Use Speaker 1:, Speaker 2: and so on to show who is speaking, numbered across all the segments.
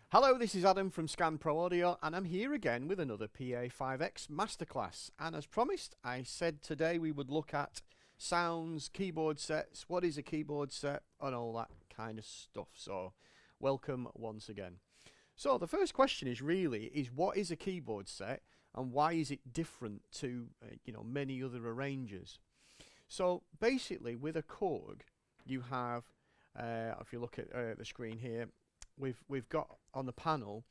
Speaker 1: Hello, this is Adam from Scan Pro Audio, and I'm here again with another PA5X Masterclass. And as promised, I said today we would look at sounds, keyboard sets, what is a keyboard set, and all that kind of stuff. So, welcome once again. So, the first question is what is a keyboard set, and why is it different to many other arrangers? So, basically, with a Korg, you have, if you look at the screen here, we've got on the panel,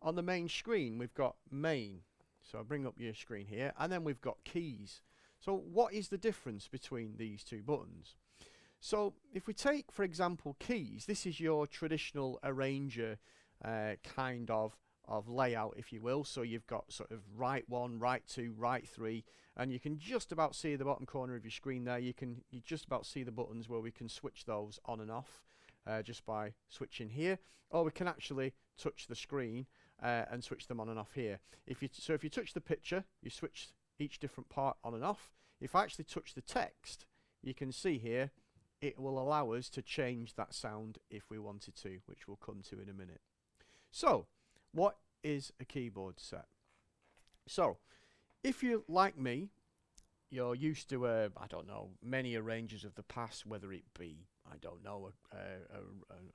Speaker 1: on the main screen, we've got main. So I'll bring up your screen here, and then we've got keys. So what is the difference between these two buttons? So if we take, for example, keys, this is your traditional arranger kind of layout, if you will. So you've got sort of right 1, right 2, right 3, and you can just about see the bottom corner of your screen there. You just about see the buttons where we can switch those on and off. Just by switching here, or we can actually touch the screen and switch them on and off here. If you touch the picture, you switch each different part on and off. If I actually touch the text, you can see here it will allow us to change that sound if we wanted to, which we'll come to in a minute. So, what is a keyboard set? So, if you're like me, you're used to I don't know, many arrangers of the past, whether it be, I don't know,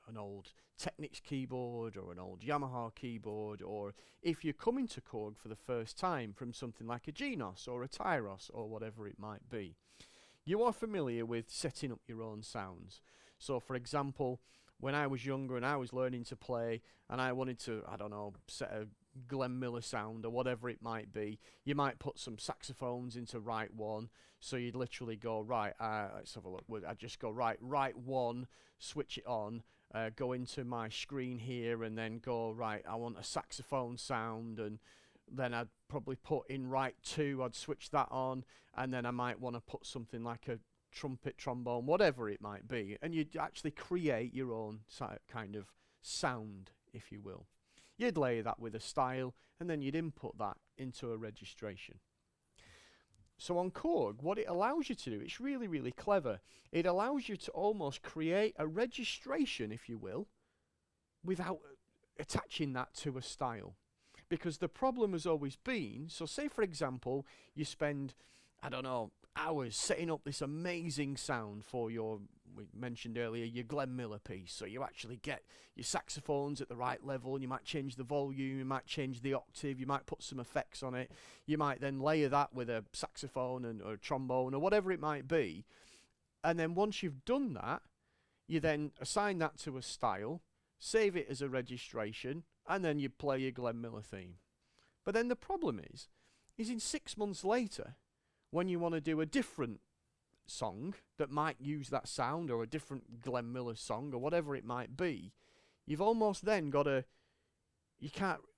Speaker 1: an old Technics keyboard or an old Yamaha keyboard, or if you're coming to Korg for the first time from something like a Genos or a Tyros or whatever it might be, you are familiar with setting up your own sounds. So for example, when I was younger and I was learning to play and I wanted to, I don't know, set a Glenn Miller sound or whatever it might be, you might put some saxophones into right 1, so you'd literally go right, let's have a look, I'd just go right 1, switch it on, go into my screen here and then go right, I want a saxophone sound, and then I'd probably put in right 2, I'd switch that on, and then I might want to put something like a trumpet, trombone, whatever it might be, and you'd actually create your own kind of sound, if you will. You'd layer that with a style, and then you'd input that into a registration. So on Korg, what it allows you to do, it's really, really clever. It allows you to almost create a registration, if you will, without attaching that to a style. Because the problem has always been, so say for example, you spend, I don't know, hours setting up this amazing sound for your, we mentioned earlier, your Glenn Miller piece. So you actually get your saxophones at the right level, and you might change the volume, you might change the octave, you might put some effects on it, you might then layer that with a saxophone or a trombone or whatever it might be. And then once you've done that, you then assign that to a style, save it as a registration, and then you play your Glenn Miller theme. But then the problem is in 6 months later, when you want to do a different song that might use that sound, or a different Glenn Miller song or whatever it might be, you've almost then got to,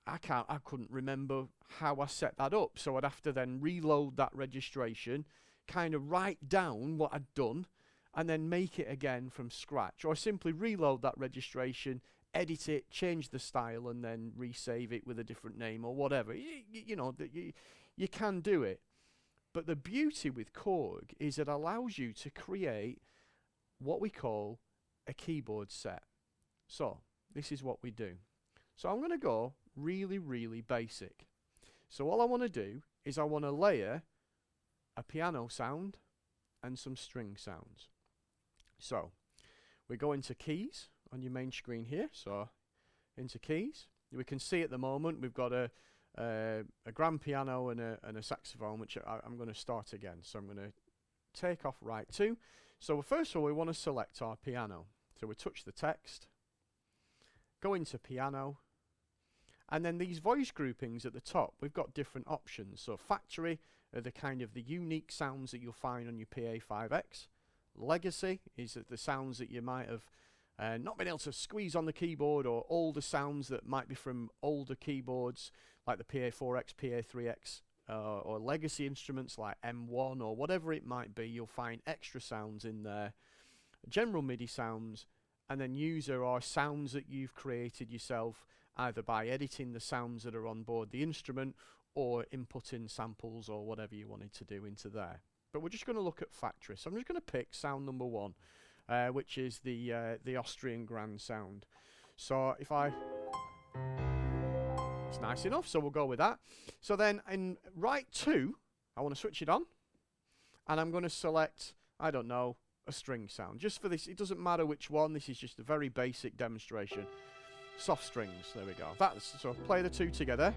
Speaker 1: I couldn't remember how I set that up, so I'd have to then reload that registration, kind of write down what I'd done, and then make it again from scratch, or simply reload that registration, edit it, change the style, and then resave it with a different name or whatever. You can do it. But the beauty with Korg is it allows you to create what we call a keyboard set. So this is what we do. So I'm going to go really, really basic. So all I want to do is I want to layer a piano sound and some string sounds. So we go into keys on your main screen here. So into keys. We can see at the moment we've got a grand piano and a saxophone, which I'm going to start again. So I'm going to take off right 2. So first of all, we want to select our piano. So we touch the text, go into piano, and then these voice groupings at the top, we've got different options. So factory are the kind of the unique sounds that you'll find on your PA5X. Legacy is the sounds that you might have not been able to squeeze on the keyboard, or older sounds that might be from older keyboards like the PA4X, PA3X, or legacy instruments like M1 or whatever it might be. You'll find extra sounds in there, general MIDI sounds, and then user or sounds that you've created yourself, either by editing the sounds that are on board the instrument or inputting samples or whatever you wanted to do into there. But we're just going to look at factory. So I'm just going to pick sound number 1. Which is the Austrian grand sound. So if I It's nice enough, so we'll go with that. So then in right 2, I want to switch it on, and I'm going to select, I don't know, a string sound. Just for this, it doesn't matter which one, this is just a very basic demonstration. Soft strings, there we go. So play the 2 together.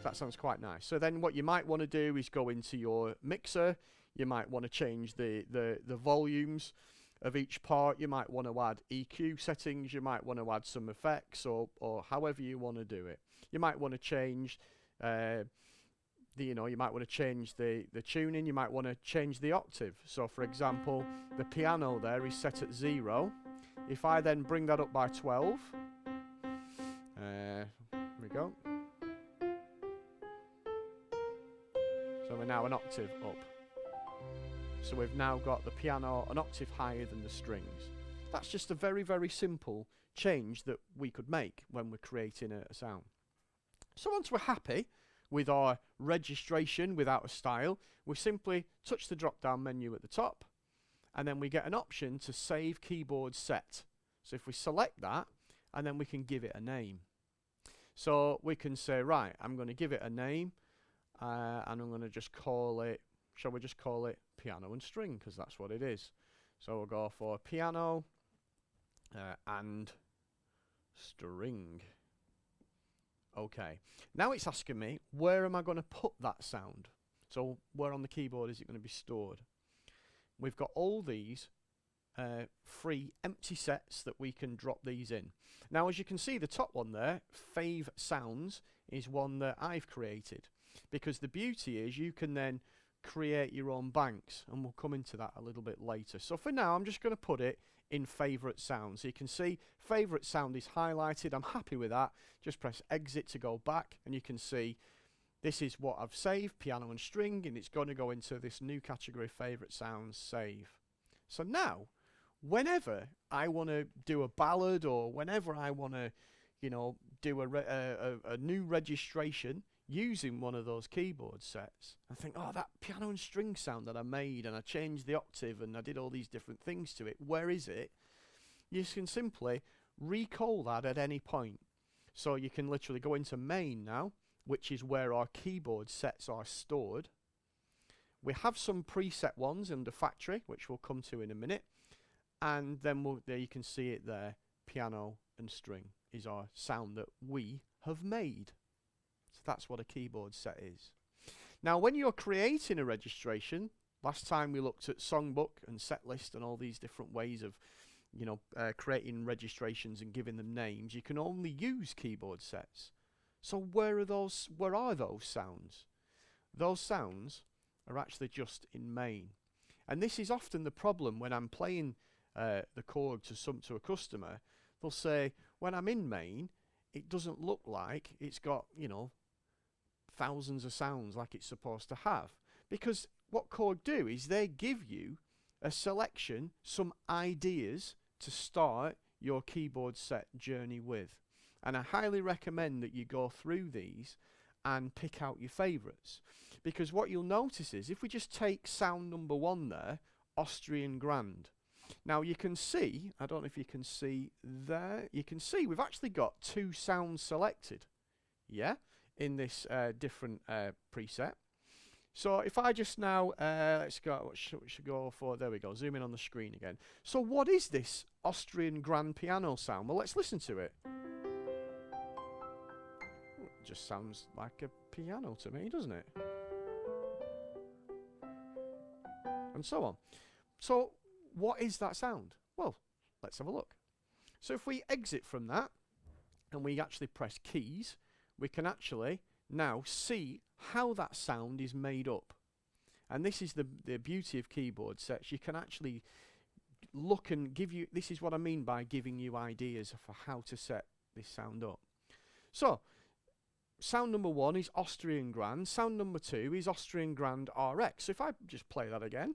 Speaker 1: That sounds quite nice. So then what you might want to do is go into your mixer. You might want to change the volumes of each part. You might want to add EQ settings. You might want to add some effects, or however you want to do it. You might want to change you might want to change the tuning. You might want to change the octave. So for example, the piano there is set at 0. If I then bring that up by 12, here we go. So we're now an octave up. So we've now got the piano an octave higher than the strings. That's just a very, very simple change that we could make when we're creating a sound. So once we're happy with our registration without a style, we simply touch the drop-down menu at the top, and then we get an option to save keyboard set. So if we select that, and then we can give it a name. So we can say, right, I'm going to give it a name, and I'm going to just call it, shall we just call it piano and string, because that's what it is. So we'll go for piano and string. Okay, now it's asking me, where am I going to put that sound? So where on the keyboard is it going to be stored? We've got all these free empty sets that we can drop these in. Now as you can see, the top one there, Fave Sounds, is one that I've created, because the beauty is you can then create your own banks, and we'll come into that a little bit later. So for now I'm just going to put it in favorite sound. So you can see favorite sound is highlighted. I'm happy with that. Just press exit to go back, and you can see this is what I've saved, piano and string, and it's going to go into this new category, favorite sounds, save. So now whenever I want to do a ballad, or whenever I want to, you know, do a new registration using one of those keyboard sets, I think, oh, that piano and string sound that I made, and I changed the octave and I did all these different things to it, where is it? You can simply recall that at any point. So you can literally go into main now, which is where our keyboard sets are stored. We have some preset ones under factory, which we'll come to in a minute, and then there you can see it there, piano and string is our sound that we have made. So that's what a keyboard set is. Now when you're creating a registration, last time we looked at songbook and set list and all these different ways of, you know, creating registrations and giving them names. You can only use keyboard sets. So where are those sounds? Those sounds are actually just in main. And this is often the problem when I'm playing the Korg to a customer. They'll say, when I'm in main, it doesn't look like it's got, you know, thousands of sounds like it's supposed to have. Because what Korg do is they give you a selection, some ideas to start your keyboard set journey with. And I highly recommend that you go through these and pick out your favourites. Because what you'll notice is, if we just take sound number 1 there, Austrian Grand. Now you can see, I don't know if you can see there, you can see we've actually got 2 sounds selected, yeah, in this different preset. So if I just now, let's go, what should we go for, there we go, zoom in on the screen again. So what is this Austrian Grand piano sound? Well, let's listen to it. It just sounds like a piano to me, doesn't it? And so on. So what is that sound? Well, let's have a look. So if we exit from that and we actually press keys, we can actually now see how that sound is made up. And this is the beauty of keyboard sets. You can actually look and give you, this is what I mean by giving you ideas for how to set this sound up. So sound number 1 is Austrian Grand. Sound number 2 is Austrian Grand RX. So if I just play that again,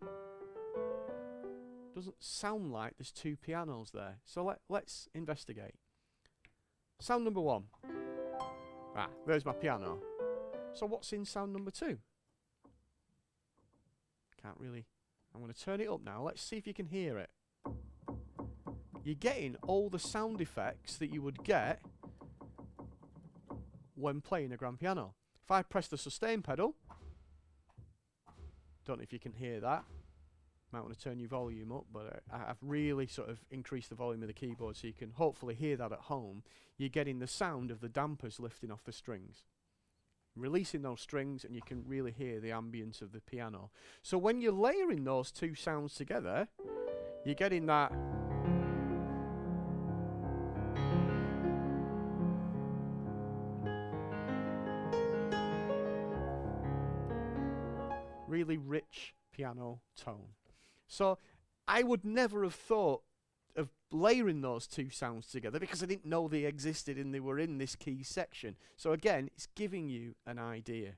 Speaker 1: doesn't sound like there's 2 pianos there. So let's investigate. Sound number 1. Ah, there's my piano. So what's in sound number 2? Can't really. I'm going to turn it up now. Let's see if you can hear it. you're getting all the sound effects that you would get when playing a grand piano. If I press the sustain pedal, don't know if you can hear that. Might want to turn your volume up, but I've really sort of increased the volume of the keyboard so you can hopefully hear that at home. You're getting the sound of the dampers lifting off the strings, releasing those strings, and you can really hear the ambience of the piano. So when you're layering those two sounds together, you're getting that really rich piano tone. So I would never have thought of layering those two sounds together because I didn't know they existed and they were in this key section. So again, it's giving you an idea.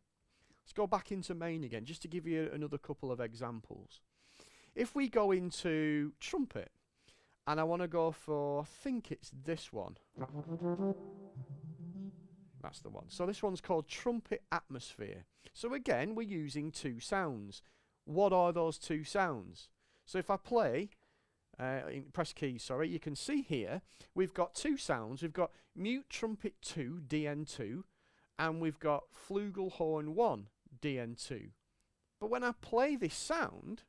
Speaker 1: Let's go back into main again, just to give you another couple of examples. If we go into trumpet, and I want to go for, I think it's this one. That's the one. So this one's called Trumpet Atmosphere. So again, we're using two sounds. What are those two sounds? So if I play, press keys, sorry, you can see here, we've got two sounds. We've got mute trumpet 2, DN2, and we've got flugelhorn 1, DN2. But when I play this sound,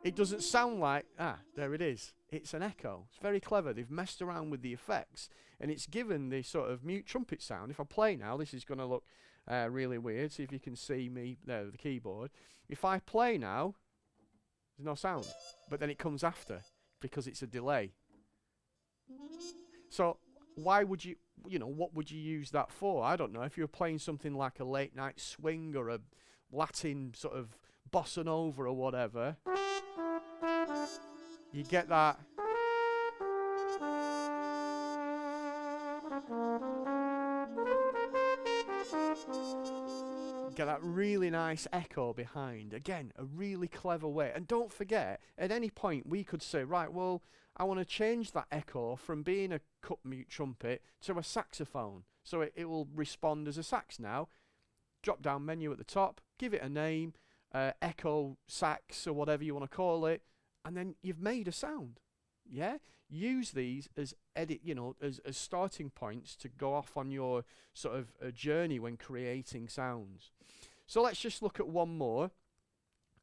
Speaker 1: it doesn't sound like, there it is. It's an echo. It's very clever. They've messed around with the effects, and it's given the sort of mute trumpet sound. If I play now, this is going to look really weird. See if you can see me there with the keyboard. If I play now, there's no sound, but then it comes after because it's a delay. So why would you, what would you use that for? I don't know. If you're playing something like a late night swing or a Latin sort of bossa nova or whatever, you get that. Get that really nice echo behind. Again, a really clever way. And don't forget, at any point we could say, right, well, I want to change that echo from being a cup mute trumpet to a saxophone. So it will respond as a sax now. Drop down menu at the top, give it a name, echo sax or whatever you want to call it, and then you've made a sound. Yeah? Use these as as starting points to go off on your sort of a journey when creating sounds. So let's just look at one more.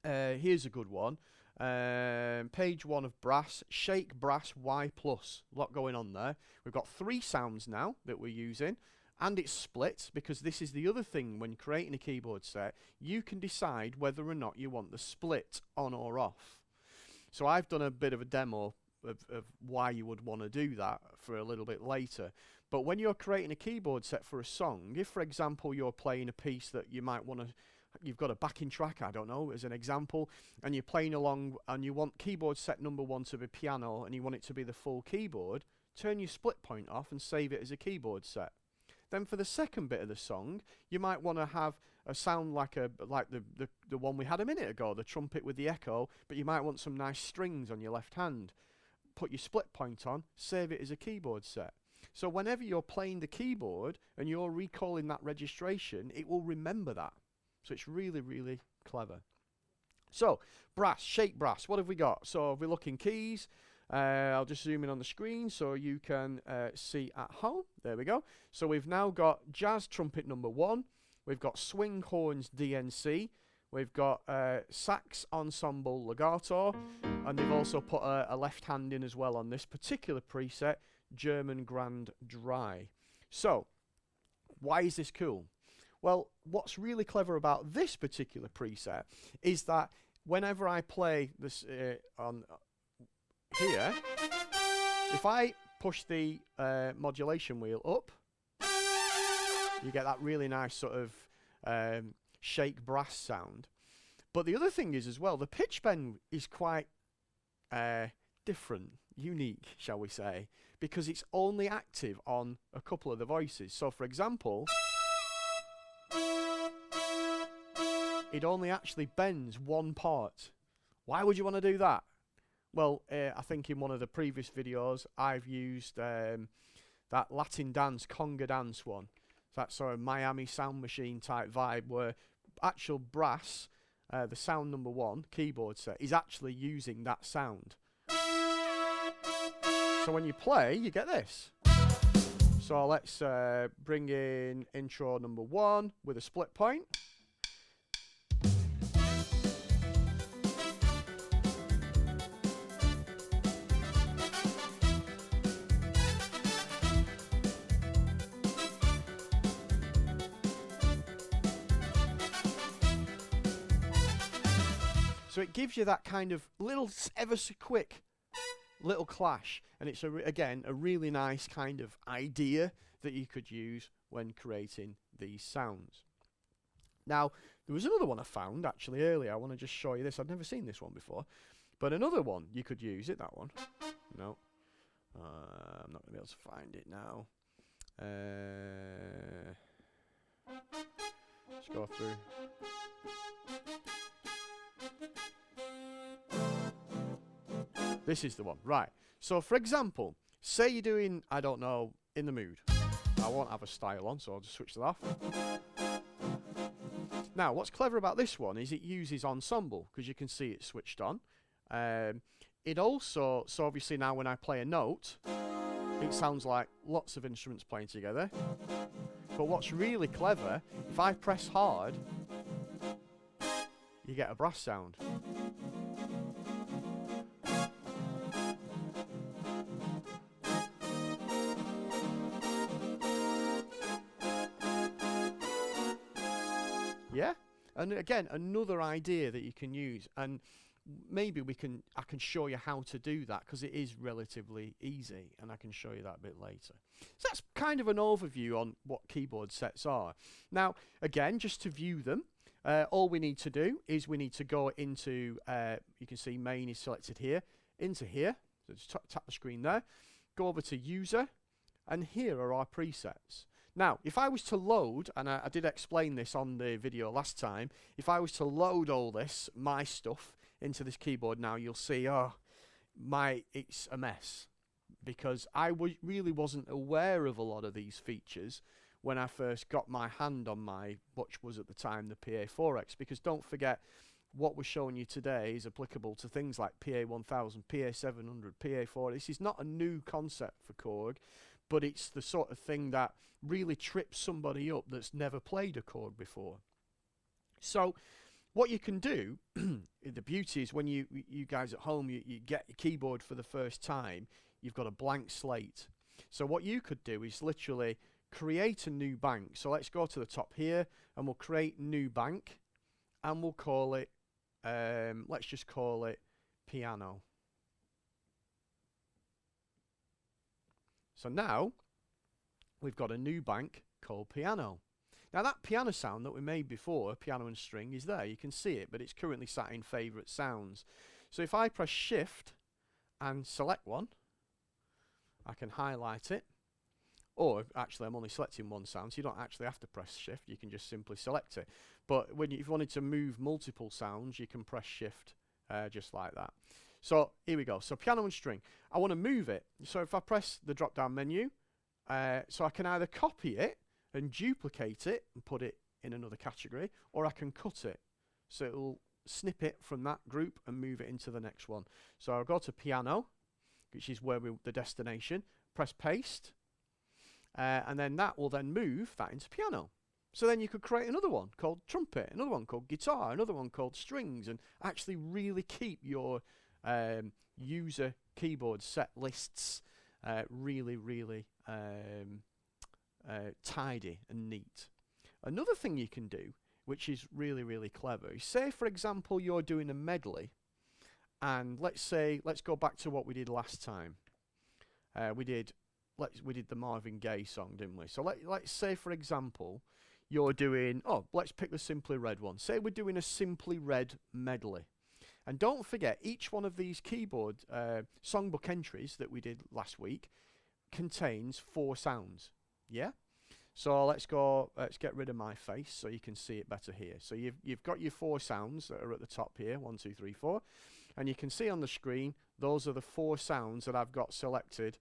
Speaker 1: Here's a good one. Page 1 of brass, Shake Brass Y+. A lot going on there. We've got 3 sounds now that we're using, and it's split, because this is the other thing when creating a keyboard set. You can decide whether or not you want the split on or off. So I've done a bit of a demo of why you would want to do that for a little bit later. But when you're creating a keyboard set for a song, if for example you're playing a piece that you might want to, you've got a backing track, I don't know, as an example, and you're playing along and you want keyboard set number 1 to be piano and you want it to be the full keyboard, turn your split point off and save it as a keyboard set. Then for the second bit of the song, you might want to have a sound like the one we had a minute ago, the trumpet with the echo, but you might want some nice strings on your left hand. Put your split point on, save it as a keyboard set. So whenever you're playing the keyboard and you're recalling that registration, it will remember that. So it's really, really clever. So brass, shake brass, what have we got? So if we look in keys, I'll just zoom in on the screen so you can see at home. There we go. So we've now got jazz trumpet number 1. We've got swing horns DNC. We've got sax ensemble legato, and they've also put a left hand in as well on this particular preset, German Grand Dry. So, why is this cool? Well, what's really clever about this particular preset is that whenever I play this on here, if I push the modulation wheel up, you get that really nice sort of shake brass sound. But the other thing is as well, the pitch bend is quite different, unique, shall we say, because it's only active on a couple of the voices. So for example, it only actually bends one part. Why would you want to do that? Well, I think in one of the previous videos I've used that Latin dance, conga dance one. That sort of Miami sound machine type vibe where actual brass, the sound number 1 keyboard set, is actually using that sound. So when you play, you get this. So let's bring in intro number 1 with a split point. So it gives you that kind of little, ever so quick little clash. And it's, again, a really nice kind of idea that you could use when creating these sounds. Now, there was another one I found actually earlier. I want to just show you this. I've never seen this one before. But another one, you could use it, that one. No. I'm not going to be able to find it now. Let's go through. This is the one. Right. So, for example, say you're doing, I don't know, In the Mood. I won't have a style on, so I'll just switch that off. Now, what's clever about this one is it uses ensemble, because you can see it's switched on. It also, so obviously now when I play a note, it sounds like lots of instruments playing together. But what's really clever, if I press hard, you get a brass sound. Yeah, and again, another idea that you can use, and maybe I can show you how to do that, because it is relatively easy, and I can show you that a bit later. So that's kind of an overview on what keyboard sets are. Now, again, just to view them, all we need to do is we need to go into, you can see main is selected here, into here, so just tap the screen there, go over to user, and here are our presets. Now, if I was to load, and I did explain this on the video last time, if I was to load all this, my stuff, into this keyboard now, you'll see, it's a mess. Because I really wasn't aware of a lot of these features when I first got my hand on my, which was at the time the Pa5X. Because don't forget, what we're showing you today is applicable to things like PA1000, PA700, PA4. This is not a new concept for Korg, but it's the sort of thing that really trips somebody up that's never played a Korg before. So what you can do, the beauty is when you guys at home, you get your keyboard for the first time, you've got a blank slate. So what you could do is literally create a new bank. So let's go to the top here, and we'll create new bank, and we'll call it, let's just call it piano. So now we've got a new bank called piano. Now that piano sound that we made before, piano and string, is there. You can see it, but it's currently sat in favourite sounds. So if I press shift and select one, I can highlight it. Or actually I'm only selecting one sound, so you don't actually have to press shift, you can just simply select it. But if you wanted to move multiple sounds, you can press shift just like that. So here we go. So piano and string. I want to move it. So if I press the drop down menu, so I can either copy it and duplicate it and put it in another category, or I can cut it. So it will snip it from that group and move it into the next one. So I'll go to piano, which is where the destination, press paste, and then that will then move that into piano. So then you could create another one called trumpet, another one called guitar, another one called strings, and actually really keep your user keyboard set lists really, really tidy and neat. Another thing you can do, which is really, really clever, is say, for example, you're doing a medley, and let's go back to what we did last time. We did the Marvin Gaye song, didn't we? So let's say, for example, you're doing, let's pick the Simply Red one. Say we're doing a Simply Red medley. And don't forget, each one of these keyboard songbook entries that we did last week contains 4 sounds. Yeah? So let's get rid of my face so you can see it better here. So you've got your 4 sounds that are at the top here, 1, 2, 3, 4. And you can see on the screen, those are the 4 sounds that I've got selected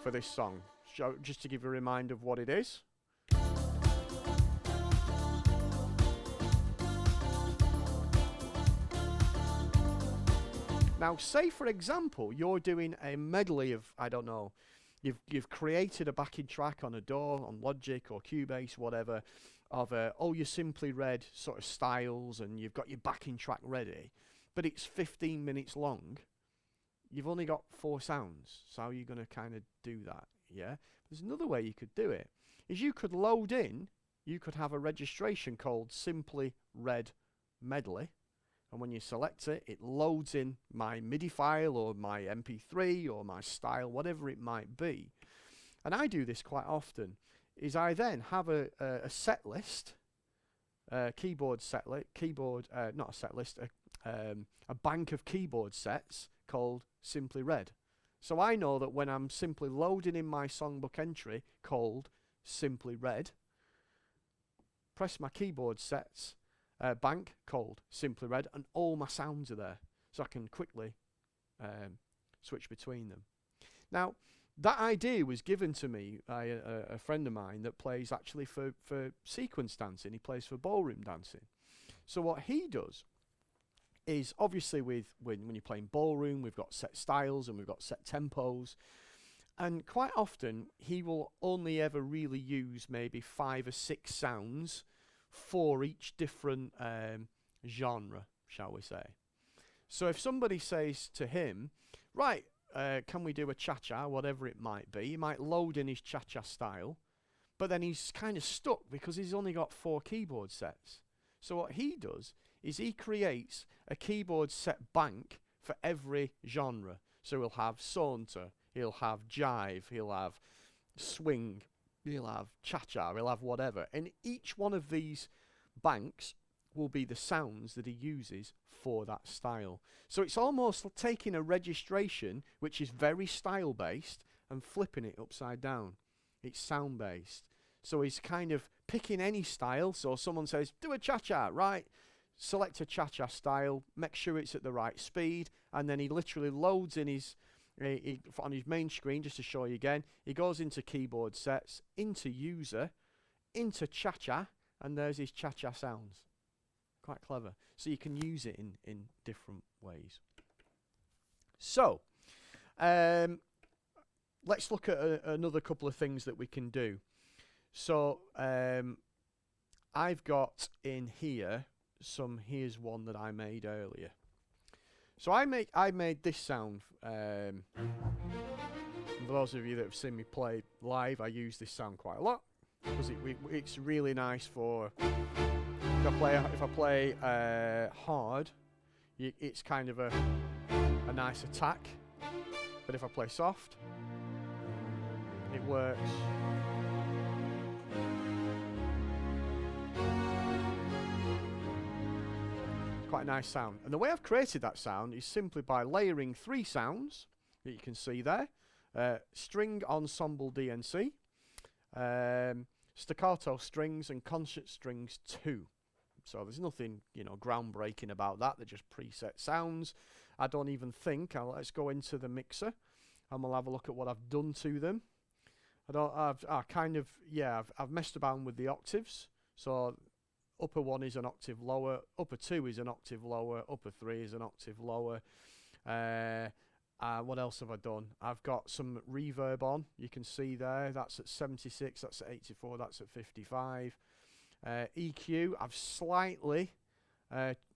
Speaker 1: for this song. So just to give you a reminder of what it is. Now, say for example, you're doing a medley of, I don't know, you've created a backing track on a DAW, on Logic or Cubase, whatever, of all your Simply Red sort of styles, and you've got your backing track ready, but it's 15 minutes long. You've only got 4 sounds, so how are you going to kind of do that? Yeah, there's another way you could do it, is you could load in, you could have a registration called Simply Red Medley, and when you select it, it loads in my MIDI file or my MP3 or my style, whatever it might be. And I do this quite often, is I then have a set list, keyboard set list, not a set list, a bank of keyboard sets called Simply Red. So I know that when I'm simply loading in my songbook entry called Simply Red, press my keyboard sets bank called Simply Red, and all my sounds are there, so I can quickly switch between them. Now, that idea was given to me by a friend of mine that plays actually for sequence dancing. He plays for ballroom dancing. So what he does is, obviously when you're playing ballroom, we've got set styles and we've got set tempos, and quite often he will only ever really use maybe 5 or 6 sounds for each different genre, shall we say. So if somebody says to him, right, can we do a cha-cha, whatever it might be, he might load in his cha-cha style, but then he's kind of stuck because he's only got 4 keyboard sets. So what he does is he creates a keyboard set bank for every genre. So he'll have saunter, he'll have jive, he'll have swing, he'll have cha-cha, he'll have whatever. And each one of these banks will be the sounds that he uses for that style. So it's almost taking a registration, which is very style-based, and flipping it upside down. It's sound-based. So he's kind of picking any style. So someone says, do a cha-cha, right? Select a cha-cha style, make sure it's at the right speed, and then he literally loads in his on his main screen, just to show you again, he goes into keyboard sets, into user, into cha-cha, and there's his cha-cha sounds. Quite clever. So you can use it in different ways. So, let's look at another couple of things that we can do. So, I've got in here here's one that I made earlier. So I made this sound. For those of you that have seen me play live, I use this sound quite a lot because it's really nice for if I play hard. It's kind of a nice attack, but if I play soft, it works. Quite a nice sound. And the way I've created that sound is simply by layering 3 sounds that you can see there. String ensemble DNC, staccato strings, and concert strings 2. So there's nothing, groundbreaking about that. They're just preset sounds. I don't even think. Let's go into the mixer and we'll have a look at what I've done to them. I've messed about with the octaves. So upper 1 is an octave lower, upper 2 is an octave lower, upper 3 is an octave lower. What else have I done? I've got some reverb on. You can see there, that's at 76, that's at 84, that's at 55. EQ, I've slightly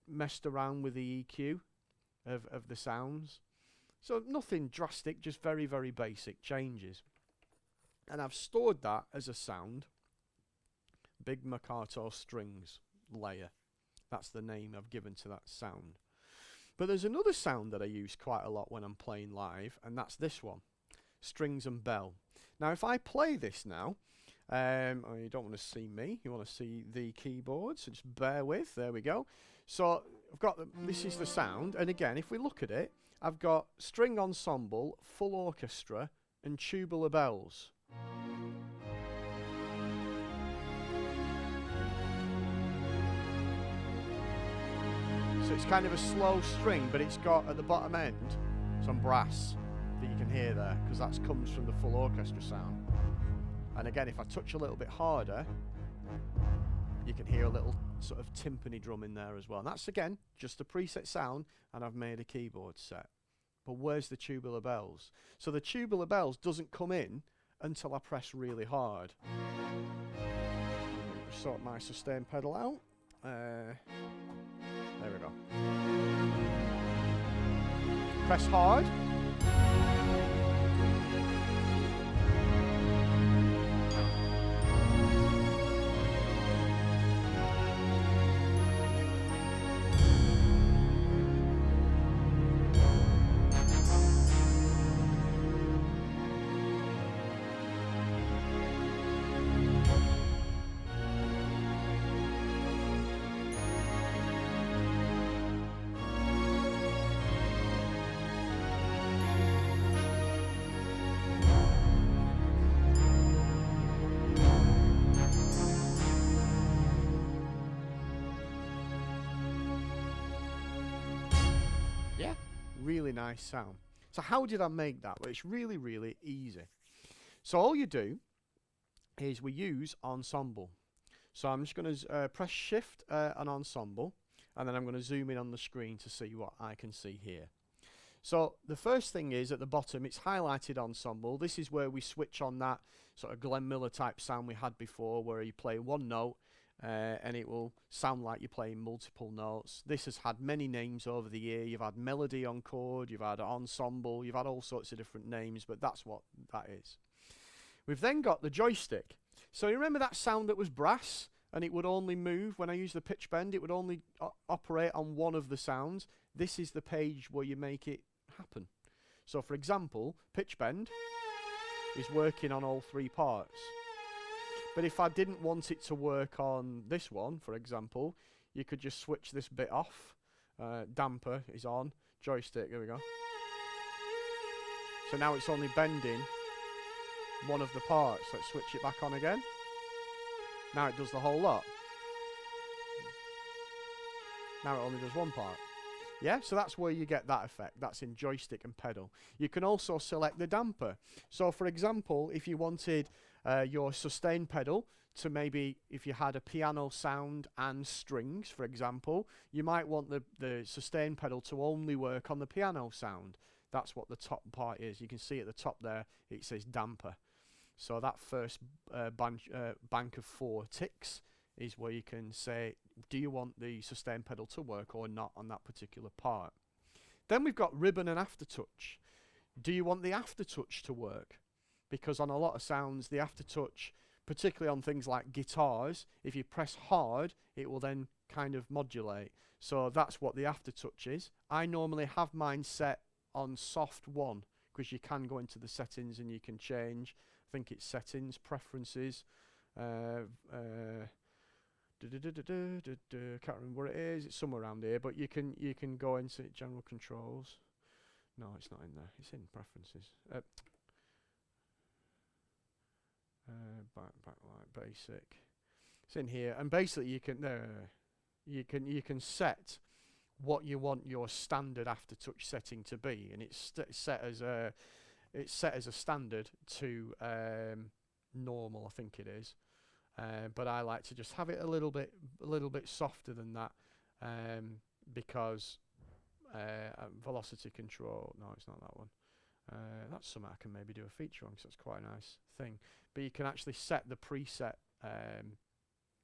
Speaker 1: messed around with the EQ of the sounds. So nothing drastic, just very, very basic changes. And I've stored that as a sound. Big Mercato strings layer. That's the name I've given to that sound. But there's another sound that I use quite a lot when I'm playing live, and that's this one, strings and bell. Now if I play this now, you don't want to see me, you want to see the keyboard, so just bear with, there we go. So I've got this is the sound, and again if we look at it, I've got string ensemble, full orchestra, and tubular bells. So it's kind of a slow string, but it's got at the bottom end some brass that you can hear there, because that comes from the full orchestra sound. And again, if I touch a little bit harder, You can hear a little sort of timpani drum in there as well. And that's, again, just a preset sound, and I've made a keyboard set. But where's the tubular bells? So the tubular bells doesn't come in until I press really hard. Sort my sustain pedal out. There we go. Press hard. Yeah, really nice sound. So how did I make that? Well, it's really, really easy. So all you do is we use ensemble. So I'm just going to press shift on ensemble, and then I'm going to zoom in on the screen to see what I can see here. So the first thing is at the bottom, it's highlighted ensemble. This is where we switch on that sort of Glenn Miller type sound we had before, where you play one note and it will sound like you're playing multiple notes. This has had many names over the year. You've had melody on chord, you've had ensemble, you've had all sorts of different names, but that's what that is. We've then got the joystick. So you remember that sound that was brass, and it would only move when I use the pitch bend, it would only operate on one of the sounds. This is the page where you make it happen. So for example, pitch bend is working on all three parts. But if I didn't want it to work on this one, for example, you could just switch this bit off. Damper is on, joystick, there we go. So now it's only bending one of the parts. Let's switch it back on again. Now it does the whole lot. Now it only does one part. Yeah, so that's where you get that effect. That's in joystick and pedal. You can also select the damper. So for example, if you wanted your sustain pedal to maybe, if you had a piano sound and strings, for example, you might want the sustain pedal to only work on the piano sound. That's what the top part is. You can see at the top there, it says damper. So that first bank of 4 ticks is where you can say, do you want the sustain pedal to work or not on that particular part? Then we've got ribbon and aftertouch. Do you want the aftertouch to work? Because on a lot of sounds, the aftertouch, particularly on things like guitars, if you press hard, it will then kind of modulate. So that's what the aftertouch is. I normally have mine set on soft 1, because you can go into the settings and you can change. I think it's settings, preferences, can't remember what it is. It's somewhere around here, but you can go into general controls. No, it's not in there. It's in preferences. Backlight basic. It's in here, and basically you can set what you want your standard aftertouch setting to be, and it's set as a standard to normal, I think it is. But I like to just have it a little bit softer than that, because velocity control. No, it's not that one. That's something I can maybe do a feature on, because that's quite a nice thing. But you can actually set the preset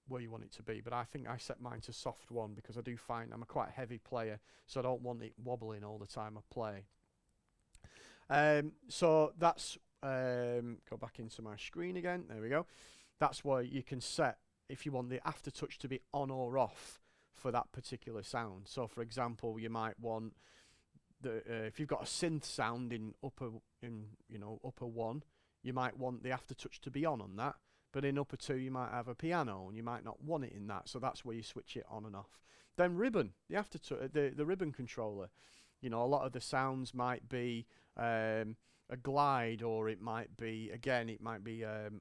Speaker 1: where you want it to be. But I think I set mine to soft 1 because I do find I'm a quite heavy player, so I don't want it wobbling all the time I play. So that's go back into my screen again. There we go. That's where you can set if you want the aftertouch to be on or off for that particular sound. So for example, you might want if you've got a synth sound in upper 1, you might want the aftertouch to be on that. But in upper 2, you might have a piano, and you might not want it in that. So that's where you switch it on and off. Then ribbon, the aftertouch, the ribbon controller. You know, a lot of the sounds might be a glide, or it might be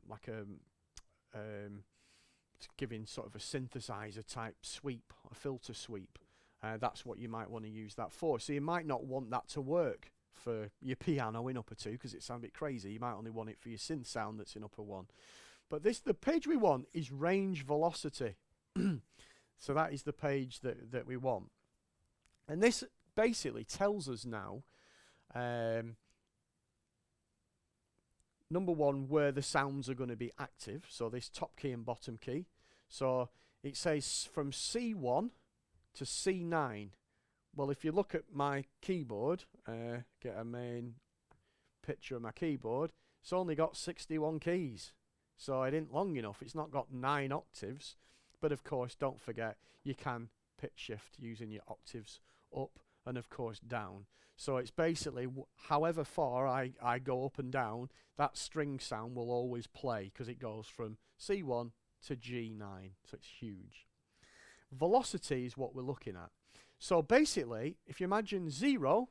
Speaker 1: like a giving sort of a synthesizer type sweep, a filter sweep. That's what you might want to use that for. So you might not want that to work for your piano in upper 2 because it sounds a bit crazy. You might only want it for your synth sound that's in upper 1. But the page we want is range velocity. So that is the page that we want. And this basically tells us now, number one, where the sounds are going to be active. So this top key and bottom key. So it says from C1 to C9. Well, if you look at my keyboard, get a main picture of my keyboard, it's only got 61 keys. So it ain't long enough. It's not got 9 octaves. But of course, don't forget, you can pitch shift using your octaves up and of course down. So it's basically however far I go up and down, that string sound will always play because it goes from C1 to G9. So it's huge. Velocity is what we're looking at. So basically, if you imagine 0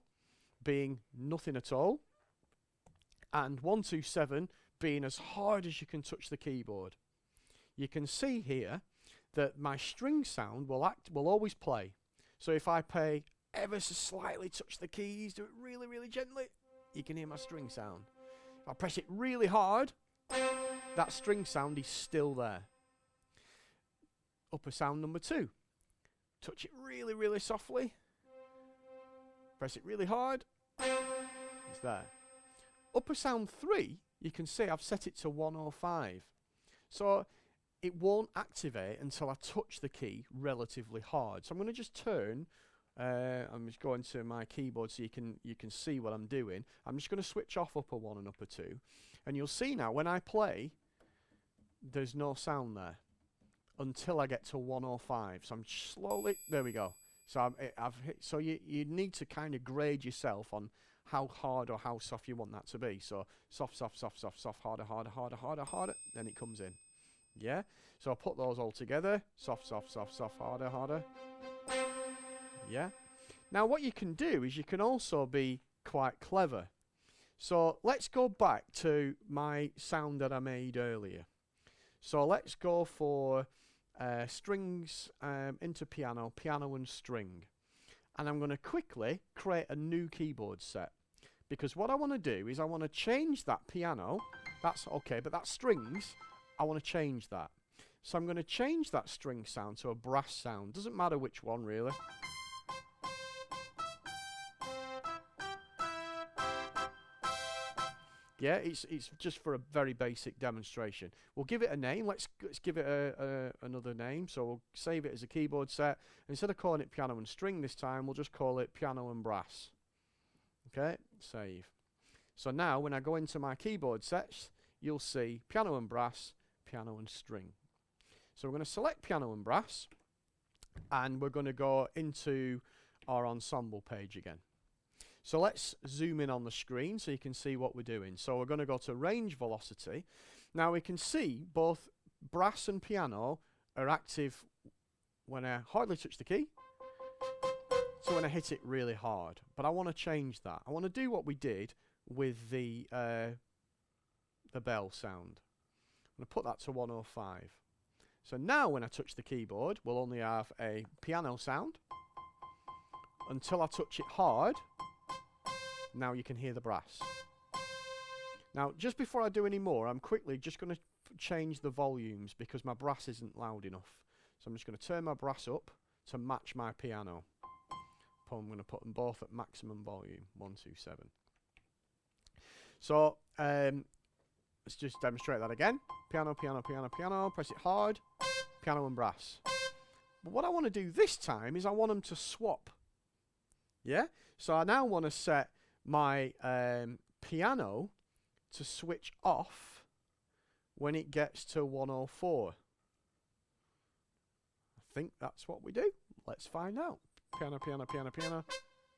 Speaker 1: being nothing at all, and 127 being as hard as you can touch the keyboard, you can see here that my string sound will always play. So if I play ever so slightly, touch the keys, do it really, really gently, you can hear my string sound. If I press it really hard, that string sound is still there. Upper sound number 2. Touch it really, really softly. Press it really hard. It's there. Upper sound 3, you can see I've set it to 105. So it won't activate until I touch the key relatively hard. So I'm going to just turn. I'm just going to my keyboard so you can see what I'm doing. I'm just going to switch off upper 1 and upper 2, and you'll see now when I play, there's no sound there until I get to 105. So I'm slowly, there we go. So I've hit. So you need to kind of grade yourself on how hard or how soft you want that to be. So soft, soft, soft, soft, soft, harder, harder, harder, harder, harder. Then it comes in. Yeah. So I'll put those all together. Soft, soft, soft, soft, harder, harder. Yeah. Now what you can do is you can also be quite clever. So let's go back to my sound that I made earlier. So let's go for strings into piano, piano and string. And I'm going to quickly create a new keyboard set. Because what I want to do is I want to change that piano. That's okay, but that strings, I want to change that. So I'm going to change that string sound to a brass sound. Doesn't matter which one really. Yeah, it's just for a very basic demonstration. We'll give it a name. Let's give it another name. So we'll save it as a keyboard set. Instead of calling it piano and string this time, we'll just call it piano and brass. Okay, save. So now when I go into my keyboard sets, you'll see piano and brass, piano and string. So we're going to select piano and brass, and we're going to go into our ensemble page again. So let's zoom in on the screen so you can see what we're doing. So we're going to go to range velocity. Now we can see both brass and piano are active when I hardly touch the key, so when I hit it really hard. But I want to change that. I want to do what we did with the bell sound. I'm going to put that to 105. So now when I touch the keyboard, we'll only have a piano sound until I touch it hard. Now you can hear the brass. Now, just before I do any more, I'm quickly just going to change the volumes because my brass isn't loud enough. So I'm just going to turn my brass up to match my piano. I'm going to put them both at maximum volume, 127. So let's just demonstrate that again. Piano, piano, piano, piano. Press it hard. Piano and brass. But what I want to do this time is I want them to swap. Yeah? So I now want to set my piano to switch off when it gets to 104. I think that's what we do. Let's find out. Piano, piano, piano, piano.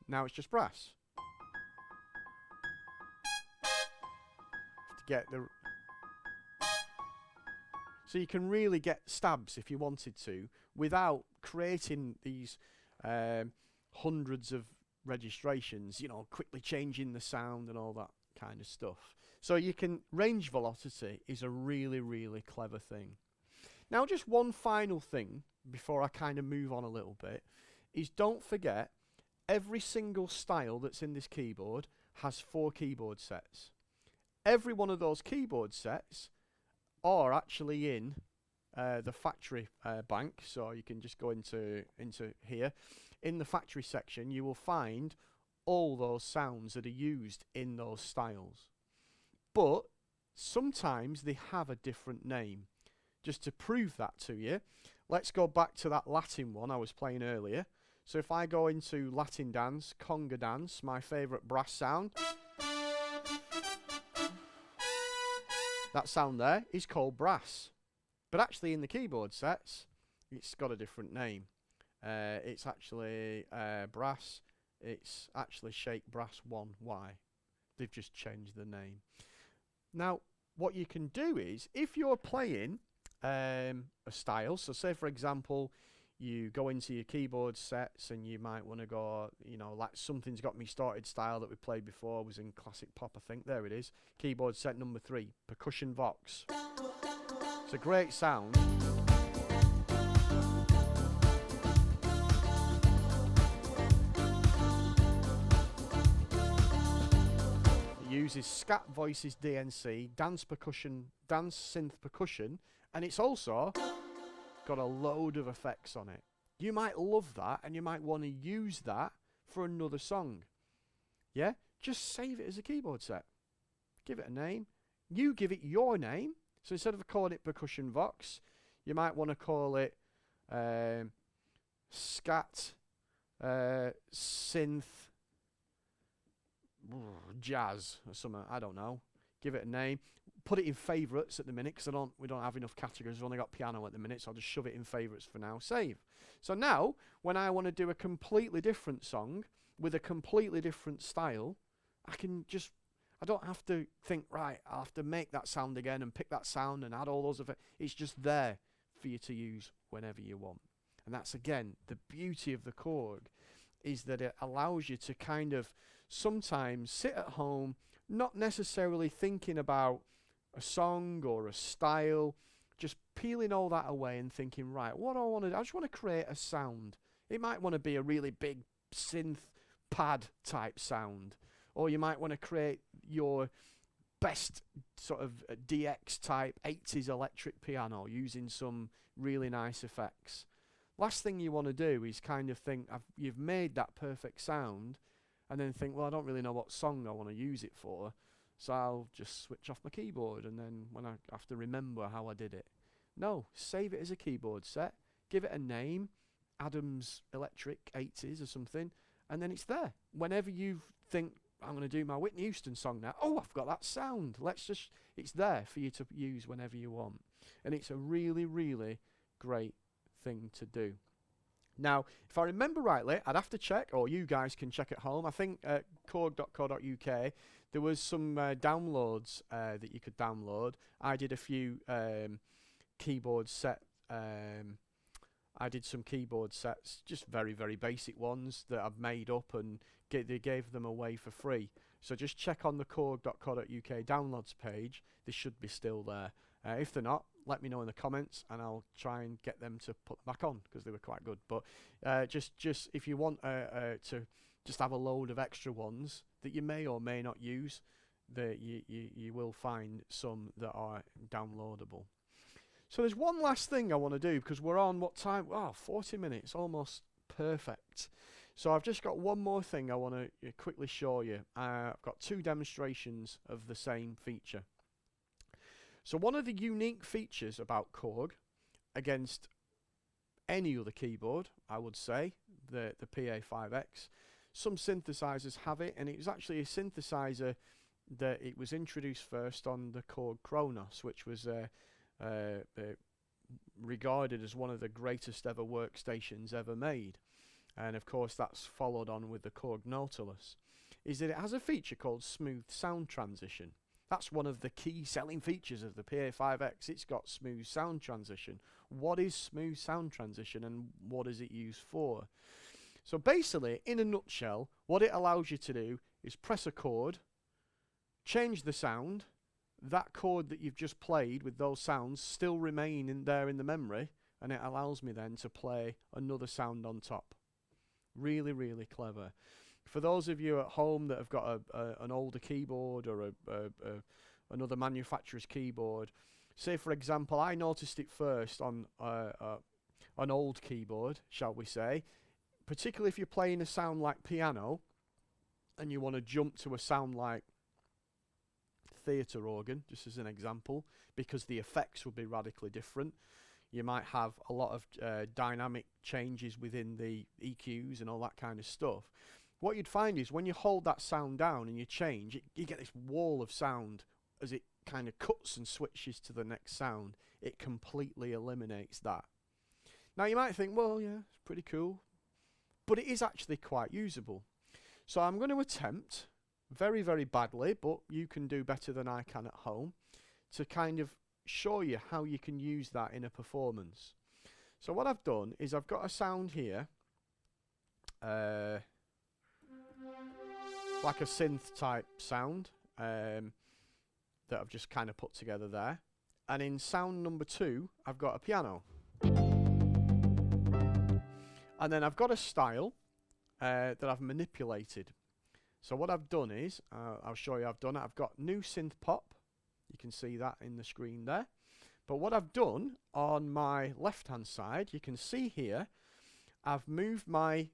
Speaker 1: Now it's just brass. To get the so you can really get stabs if you wanted to without creating these hundreds of registrations, you know, quickly changing the sound and all that kind of stuff. So you can, range velocity is a really, really clever thing. Now just one final thing before I kind of move on a little bit is don't forget every single style that's in this keyboard has 4 keyboard sets. Every one of those keyboard sets are actually in the factory bank, so you can just go into here. In the factory section, you will find all those sounds that are used in those styles. But sometimes they have a different name. Just to prove that to you, let's go back to that Latin one I was playing earlier. So if I go into Latin dance, conga dance, my favourite brass sound, that sound there is called brass. But actually in the keyboard sets, it's got a different name. It's actually brass. It's actually Shake Brass 1Y. They've just changed the name. Now, what you can do is, if you're playing a style, so say for example, you go into your keyboard sets and you might want to go, you know, like Something's Got Me Started style that we played before, was in Classic Pop, I think. There it is. Keyboard set number 3, Percussion Vox. It's a great sound. It uses Scat Voices DNC, dance synth percussion, and it's also got a load of effects on it. You might love that and you might want to use that for another song. Yeah? Just save it as a keyboard set. Give it a name. You give it your name. So instead of calling it Percussion Vox, you might want to call it Scat Synth Jazz or something. I don't know. Give it a name. Put it in favourites at the minute, because we don't have enough categories. We've only got piano at the minute, so I'll just shove it in favourites for now. Save. So now, when I want to do a completely different song with a completely different style, I don't have to think, right, I'll have to make that sound again and pick that sound and add all those effects. It's just there for you to use whenever you want. And that's, again, the beauty of the Korg, is that it allows you to kind of sometimes sit at home, not necessarily thinking about a song or a style, just peeling all that away and thinking, right, what do I want to do? I just want to create a sound. It might want to be a really big synth pad type sound, or you might want to create your best sort of DX type 80s electric piano using some really nice effects. Last thing you want to do is kind of think you've made that perfect sound and then think, well, I don't really know what song I want to use it for, so I'll just switch off my keyboard, and then when I have to remember how I did it. No, save it as a keyboard set, give it a name, Adams Electric 80s or something, and then it's there. Whenever you think, I'm going to do my Whitney Houston song now, oh, I've got that sound. It's there for you to use whenever you want. And it's a really, really great thing to do. Now, if I remember rightly, I'd have to check, or you guys can check at home. I think at korg.co.uk there was some downloads that you could download. I did a few keyboard set. I did some keyboard sets, just very, very basic ones that I've made up, and they gave them away for free. So just check on the korg.co.uk downloads page. They should be still there. If they're not, let me know in the comments and I'll try and get them to put them back on, because they were quite good. But just if you want to just have a load of extra ones that you may or may not use, that you will find some that are downloadable. So there's one last thing I want to do, because we're on what time? Oh, 40 minutes, almost perfect. So I've just got one more thing I want to quickly show you. I've got 2 demonstrations of the same feature. So one of the unique features about Korg against any other keyboard, I would say, the Pa5X, some synthesizers have it, and it was actually a synthesizer that it was introduced first on the Korg Kronos, which was regarded as one of the greatest ever workstations ever made. And of course that's followed on with the Korg Nautilus, is that it has a feature called smooth sound transition. That's one of the key selling features of the Pa5X. It's got smooth sound transition. What is smooth sound transition, and what is it used for? So basically, in a nutshell, what it allows you to do is press a chord, change the sound, that chord that you've just played with those sounds still remain in there in the memory, and it allows me then to play another sound on top. Really, really clever. For those of you at home that have got an older keyboard or another manufacturer's keyboard, Say for example, I noticed it first on an old keyboard, shall we say, particularly if you're playing a sound like piano and you want to jump to a sound like theatre organ, just as an example, because the effects would be radically different. You might have a lot of dynamic changes within the EQs and all that kind of stuff. What you'd find is when you hold that sound down and you change, you get this wall of sound as it kind of cuts and switches to the next sound. It completely eliminates that. Now you might think, well, yeah, it's pretty cool, but it is actually quite usable. So I'm going to attempt, very, very badly, but you can do better than I can at home, to kind of show you how you can use that in a performance. So what I've done is I've got a sound here, like a synth type sound that I've just kind of put together there. And in sound number 2, I've got a piano. And then I've got a style that I've manipulated. So what I've done is, I'll show you I've done it. I've got new synth pop. You can see that in the screen there. But what I've done on my left hand side, you can see here, I've moved my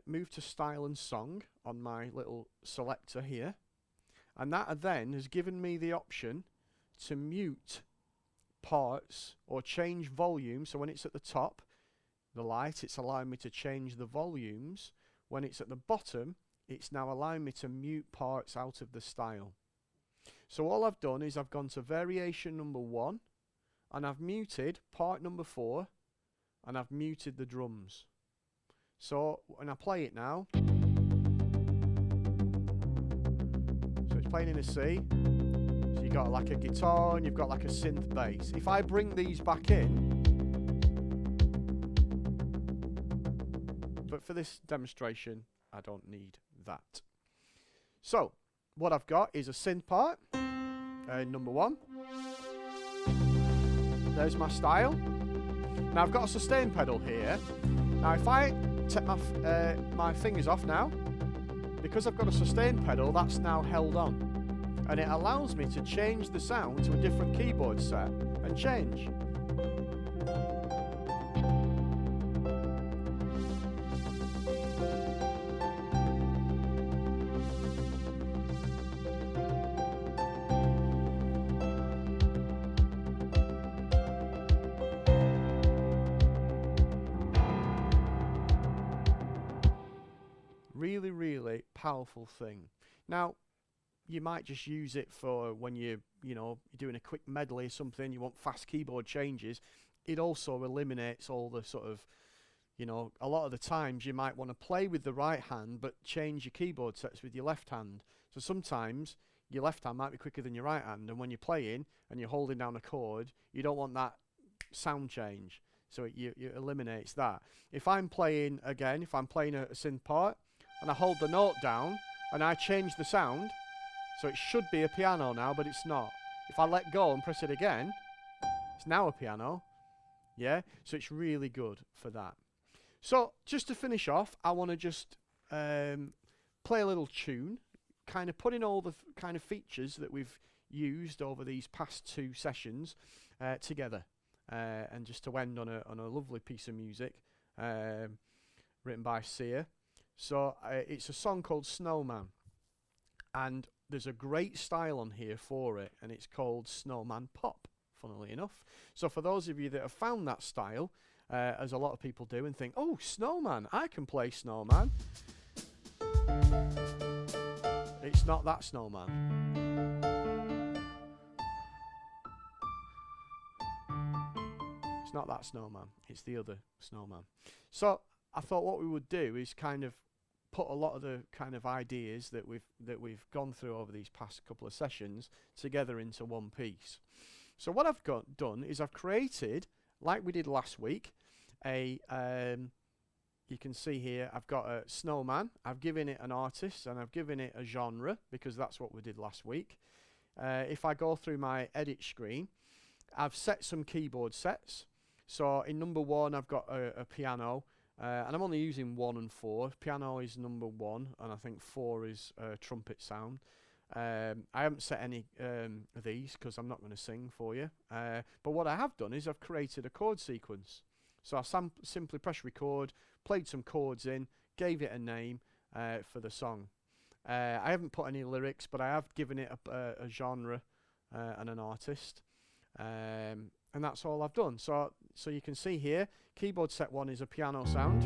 Speaker 1: move to style and song on my little selector here. And that then has given me the option to mute parts or change volume. So when it's at the top, the light, it's allowing me to change the volumes. When it's at the bottom, it's now allowing me to mute parts out of the style. So all I've done is I've gone to variation number 1 and I've muted part number 4 and I've muted the drums. So when I play it now, so it's playing in a C. So you've got like a guitar and you've got like a synth bass. If I bring these back in, but for this demonstration, I don't need that. So what I've got is a synth part, number 1. There's my style. Now I've got a sustain pedal here. Now if I take my fingers off now, because I've got a sustain pedal, that's now held on. And it allows me to change the sound to a different keyboard set and change. Really, really powerful thing. Now, you might just use it for when you're doing a quick medley or something, you want fast keyboard changes. It also eliminates all the sort of, a lot of the times you might want to play with the right hand but change your keyboard sets with your left hand. So sometimes your left hand might be quicker than your right hand, and when you're playing and you're holding down a chord, you don't want that sound change. So it eliminates that. If I'm playing a synth part, and I hold the note down and I change the sound, so it should be a piano now, but it's not. If I let go and press it again, it's now a piano. Yeah, so it's really good for that. So just to finish off, I want to just play a little tune, kind of put in all the kind of features that we've used over these past 2 sessions together, and just to end on a lovely piece of music written by Sia. So it's a song called Snowman, and there's a great style on here for it, and it's called Snowman Pop, funnily enough. So for those of you that have found that style, as a lot of people do, and think, oh, Snowman, I can play Snowman. It's not that Snowman. It's not that Snowman. It's the other Snowman. So I thought what we would do is kind of put a lot of the kind of ideas that we've gone through over these past couple of sessions together into one piece. So what I've done is I've created, like we did last week, you can see here I've got a snowman. I've given it an artist and I've given it a genre because that's what we did last week. If I go through my edit screen, I've set some keyboard sets. So in number 1 I've got a piano. And I'm only using 1 and 4. Piano is number 1, and I think 4 is trumpet sound. I haven't set any of these because I'm not going to sing for you. But what I have done is I've created a chord sequence. So I simply pressed record, played some chords in, gave it a name for the song. I haven't put any lyrics, but I have given it a genre and an artist. And that's all I've done. So you can see here, keyboard set 1 is a piano sound.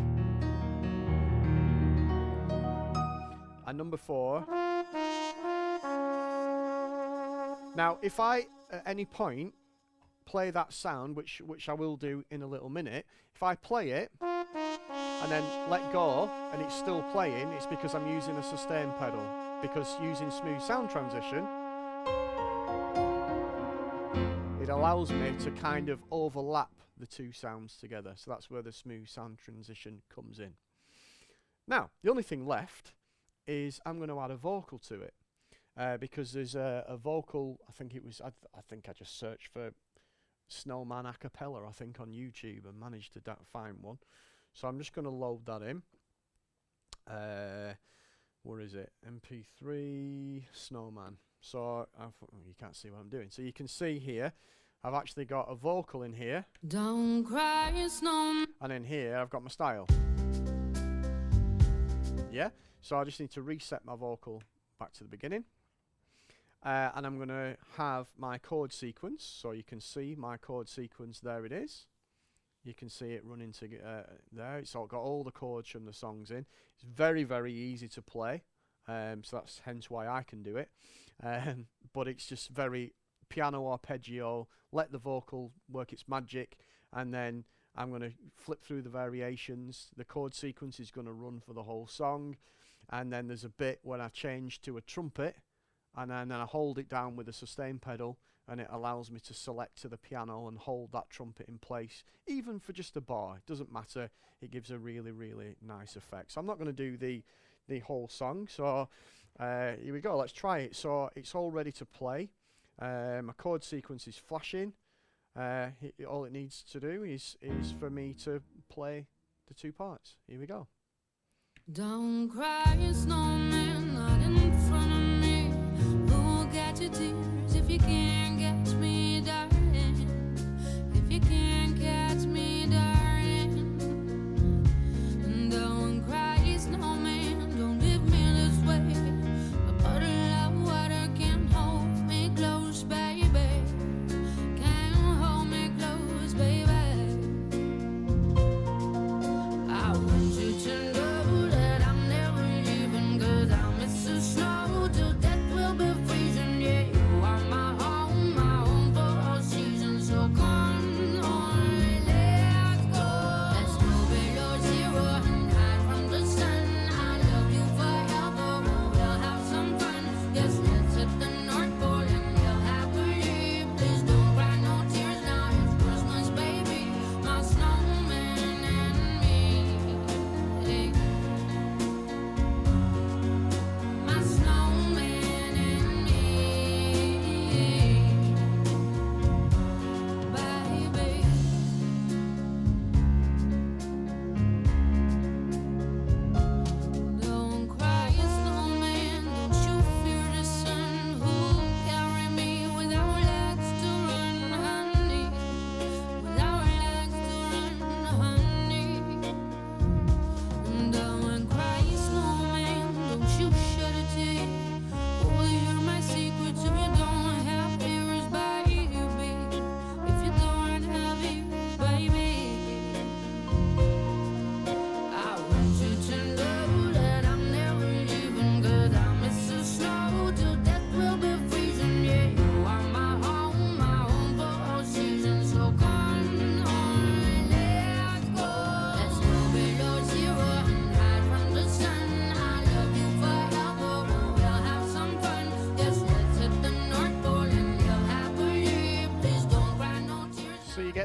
Speaker 1: And number 4. Now, if I, at any point, play that sound, which I will do in a little minute, if I play it, and then let go, and it's still playing, it's because I'm using a sustain pedal. Because using smooth sound transition, it allows me to kind of overlap the two sounds together. So that's where the smooth sound transition comes in. Now, the only thing left is I'm going to add a vocal to it. Because there's a vocal, I think I just searched for Snowman a cappella, I think, on YouTube and managed to find one. So I'm just going to load that in. Where is it? MP3 Snowman. So you can't see what I'm doing. So you can see here, I've actually got a vocal in here. Don't cry, snowman. And in here, I've got my style. Yeah. So I just need to reset my vocal back to the beginning. And I'm going to have my chord sequence. So you can see my chord sequence. There it is. You can see it running to there. It's got all the chords from the songs in. It's very, very easy to play. So that's hence why I can do it. But it's just very piano arpeggio. Let the vocal work its magic. And then I'm going to flip through the variations. The chord sequence is going to run for the whole song. And then there's a bit when I change to a trumpet. And then I hold it down with a sustain pedal, and it allows me to select to the piano and hold that trumpet in place, even for just a bar. It doesn't matter. It gives a really, really nice effect. So I'm not going to do the whole song. So here we go. Let's try it. So it's all ready to play. My chord sequence is flashing. All it needs to do is for me to play the two parts. Here we go. Don't cry, snowman, not in front of me. Who'll get your tears if you can't catch me, darling? If you can't catch me, darling. Don't cry, snowman, don't leave me this way. A bottle of water can't hold me close, baby. Can't hold me close, baby. I want you to know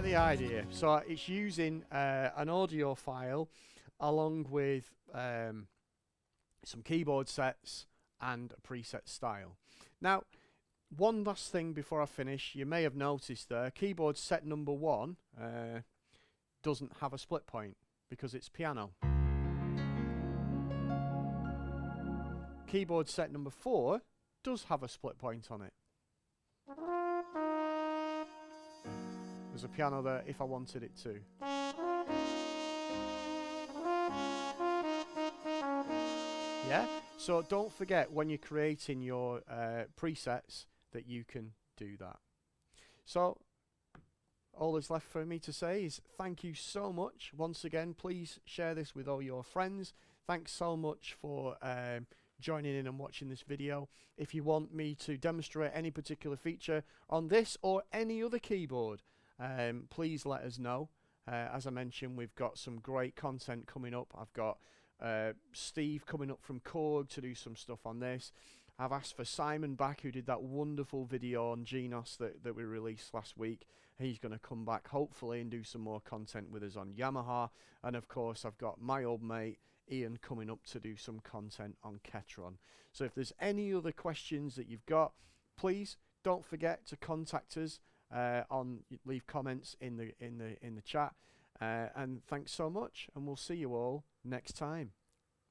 Speaker 1: the idea. So it's using an audio file along with some keyboard sets and a preset style. Now, one last thing before I finish. You may have noticed there, keyboard set number 1 doesn't have a split point because it's piano. Keyboard set number 4 does have a split point on it. There's a piano there if I wanted it to. Yeah, so don't forget when you're creating your presets that you can do that. So all that's left for me to say is thank you so much. Once again, please share this with all your friends. Thanks so much for joining in and watching this video. If you want me to demonstrate any particular feature on this or any other keyboard, please let us know. As I mentioned, we've got some great content coming up. I've got Steve coming up from Korg to do some stuff on this. I've asked for Simon back, who did that wonderful video on Genos that we released last week. He's going to come back hopefully and do some more content with us on Yamaha. And of course I've got my old mate Ian coming up to do some content on Ketron. So if there's any other questions that you've got, please don't forget to contact us leave comments in the chat. And thanks so much, and we'll see you all next time.